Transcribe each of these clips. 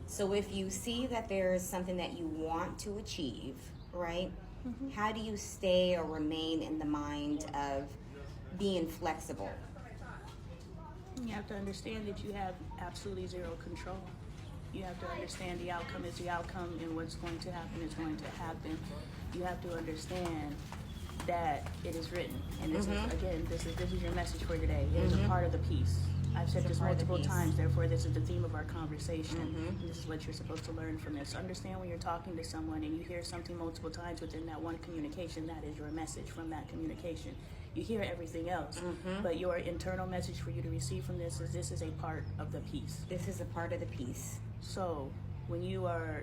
So if you see that there's something that you want to achieve, right? How do you stay or remain in the mind of being flexible? You have to understand that you have absolutely zero control. You have to understand the outcome is the outcome, and what's going to happen is going to happen. You have to understand that it is written, and this is, again, this is your message for today. It is a part of the piece. I've said this multiple times, therefore this is the theme of our conversation. And this is what you're supposed to learn from this. Understand when you're talking to someone and you hear something multiple times within that one communication, that is your message from that communication. You hear everything else, but your internal message for you to receive from this is a part of the piece. This is a part of the piece. So when you are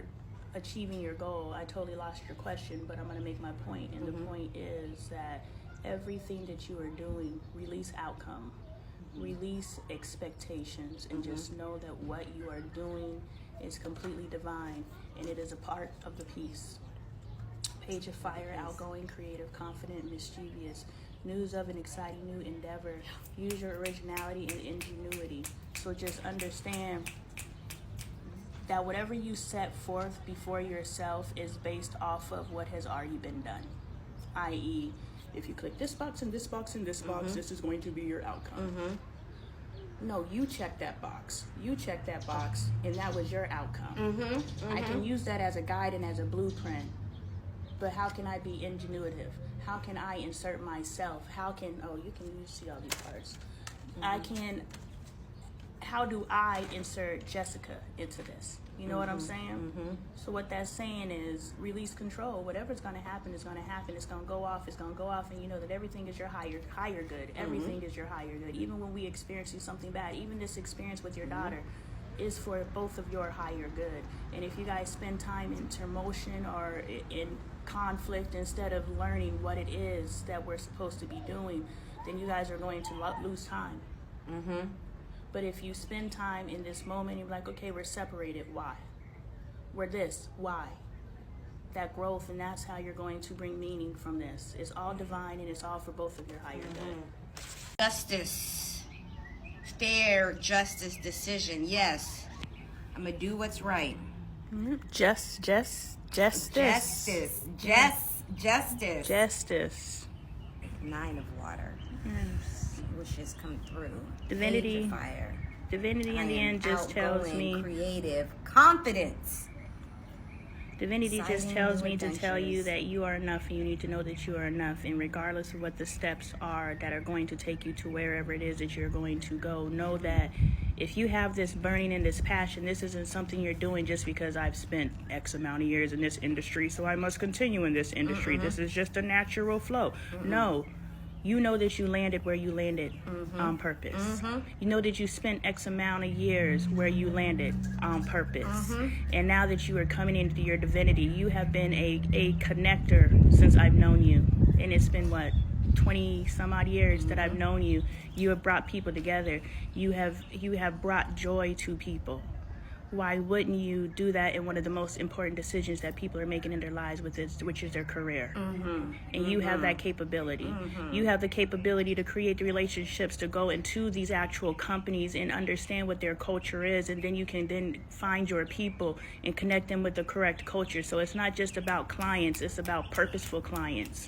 achieving your goal, I totally lost your question, but I'm going to make my point. And the point is that everything that you are doing, release outcome, release expectations, and just know that what you are doing is completely divine, and it is a part of the piece. Page of fire, outgoing, creative, confident, mischievous, news of an exciting new endeavor. Use your originality and ingenuity. So just understand that whatever you set forth before yourself is based off of what has already been done. I.e., if you click this box and this box and this box, this is going to be your outcome. No, you check that box. You check that box, and that was your outcome. I can use that as a guide and as a blueprint, but how can I be ingenuitive? How can I insert myself? How can, you see all these parts. How do I insert Jessica into this? You know what I'm saying? So what that's saying is release control. Whatever's going to happen is going to happen. It's going to go off. It's going to go off. And you know that everything is your higher good. Everything is your higher good. Even when we experience something bad, even this experience with your daughter is for both of your higher good. And if you guys spend time in turmoil or in conflict instead of learning what it is that we're supposed to be doing, then you guys are going to lose time. But if you spend time in this moment, you're like, okay, we're separated. Why? We're this. Why? That growth, and that's how you're going to bring meaning from this. It's all divine, and it's all for both of your higher good. Justice. Fair justice decision. Yes. I'm going to do what's right. Justice. Justice. 9 of water. Wishes come through. Divinity. Page of fire. Divinity in the end just tells me. Creative. Confidence. Divinity just tells me to tell you that you are enough, and you need to know that you are enough. And regardless of what the steps are that are going to take you to wherever it is that you're going to go, know that if you have this burning and this passion, this isn't something you're doing just because I've spent X amount of years in this industry, so I must continue in this industry. This is just a natural flow. No. You know that you landed where you landed on purpose. You know that you spent X amount of years where you landed on purpose. And now that you are coming into your divinity, you have been a connector since I've known you. And it's been, 20 some odd years that I've known you. You have brought people together. You have brought joy to people. Why wouldn't you do that in one of the most important decisions that people are making in their lives, which is their career? And you have that capability. You have the capability to create the relationships, to go into these actual companies and understand what their culture is, and then you can then find your people and connect them with the correct culture. So it's not just about clients, it's about purposeful clients.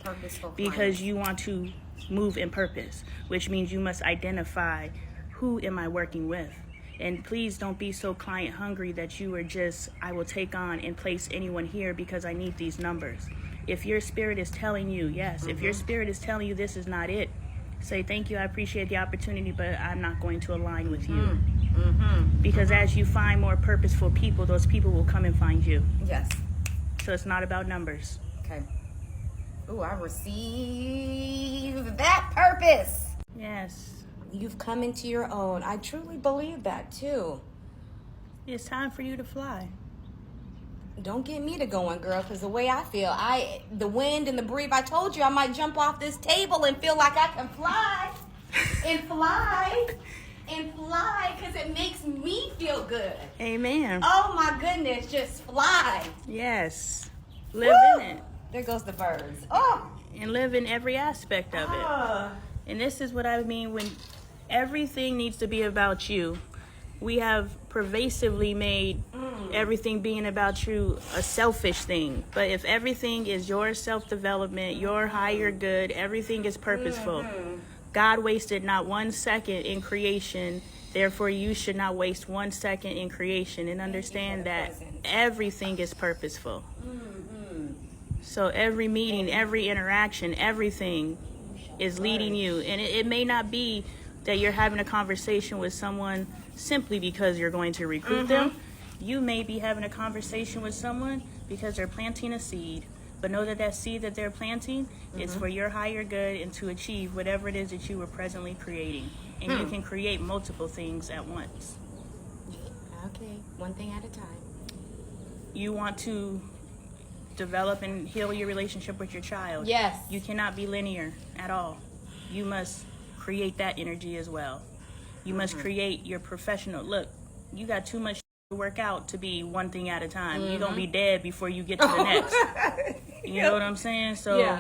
Because you want to move in purpose, which means you must identify, who am I working with? And please don't be so client hungry that you are just, I will take on and place anyone here because I need these numbers. If your spirit is telling you, if your spirit is telling you this is not it, say, thank you, I appreciate the opportunity, but I'm not going to align with you. Because as you find more purposeful people, those people will come and find you. Yes. So it's not about numbers. Okay. Ooh, I receive that purpose. Yes. You've come into your own. I truly believe that too. It's time for you to fly. Don't get me to going, girl, because the way I feel, the wind and the breeze, I told you I might jump off this table and feel like I can fly. Because it makes me feel good. Amen. Oh my goodness, just fly. Yes. Live in it. There goes the birds. Oh. And live in every aspect of it. And this is what I mean when everything needs to be about you. we have pervasively made everything being about you a selfish thing. But if everything is your self-development, your higher good, everything is purposeful. God wasted not 1 second in creation. Therefore, you should not waste 1 second in creation, and understand that everything is purposeful. So every meeting, every interaction, everything is leading you. And it may not be that you're having a conversation with someone simply because you're going to recruit them. You may be having a conversation with someone because they're planting a seed. But know that that seed that they're planting is for your higher good and to achieve whatever it is that you were presently creating. And you can create multiple things at once. Okay, one thing at a time. You want to develop and heal your relationship with your child. Yes. You cannot be linear at all. You must create that energy as well. You must create your professional. Look, you got too much to work out to be one thing at a time. You're going to be dead before you get to the next. You know what I'm saying? So,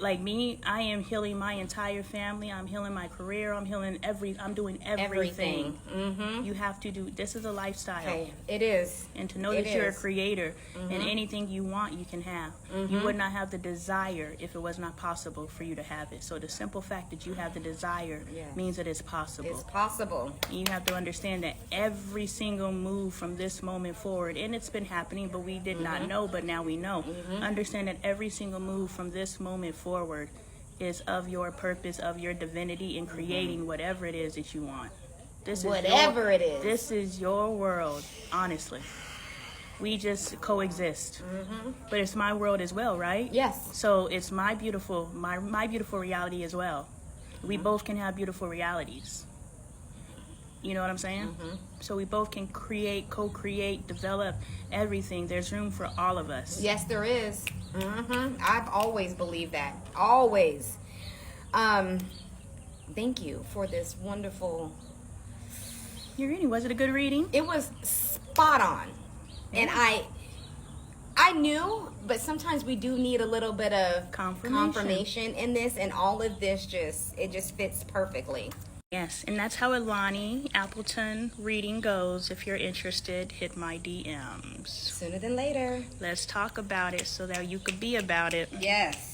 like me, I am healing my entire family. I'm healing my career. I'm doing everything. You have to do, this is a lifestyle. Okay. It is. And to know that you're a creator and anything you want, you can have. You would not have the desire if it was not possible for you to have it. So the simple fact that you have the desire means that it's possible. It's possible. You have to understand that every single move from this moment forward, and it's been happening, but we did not know, but now we know. Understand that every single move from this moment forward is of your purpose, of your divinity in creating whatever it is that you want. This is your world, honestly. We just coexist. But it's my world as well, right? Yes. So it's my beautiful reality as well. We both can have beautiful realities. You know what I'm saying? So we both can create, co-create, develop everything. There's room for all of us. Yes, there is. I've always believed that. Always. Thank you for this wonderful... Your reading, was it a good reading? It was spot on. And I knew, but sometimes we do need a little bit of confirmation in this, and all of this just fits perfectly. Yes, and that's how a LoneeAppleton reading goes. If you're interested, hit my DMs. Sooner than later. Let's talk about it so that you could be about it. Yes.